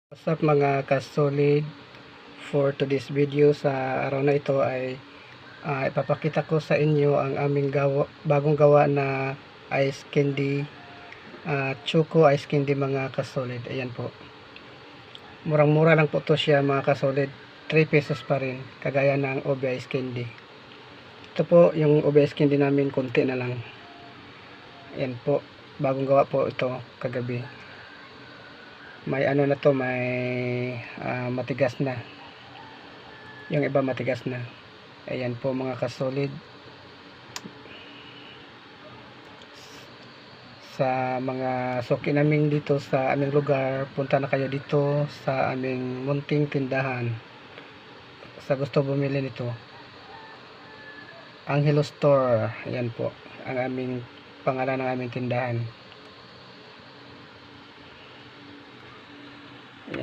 What's up mga kasolid, for today's video sa araw na ito ay ipapakita ko sa inyo ang aming bagong gawa na ice candy, choco ice candy mga kasolid. Ayan po, murang mura lang po to siya mga kasolid, 3 pesos pa rin kagaya ng ube ice candy. Ito po yung ube ice candy namin, konti na lang. Ayan po, bagong gawa po ito kagabi. May ano na to, may matigas na, yung iba matigas na. Ayan po mga kasolid, sa mga suki namin dito sa aming lugar, punta na kayo dito sa aming munting tindahan sa gusto bumili nito, Angelo Store. Ayan po ang aming pangalan ng aming tindahan.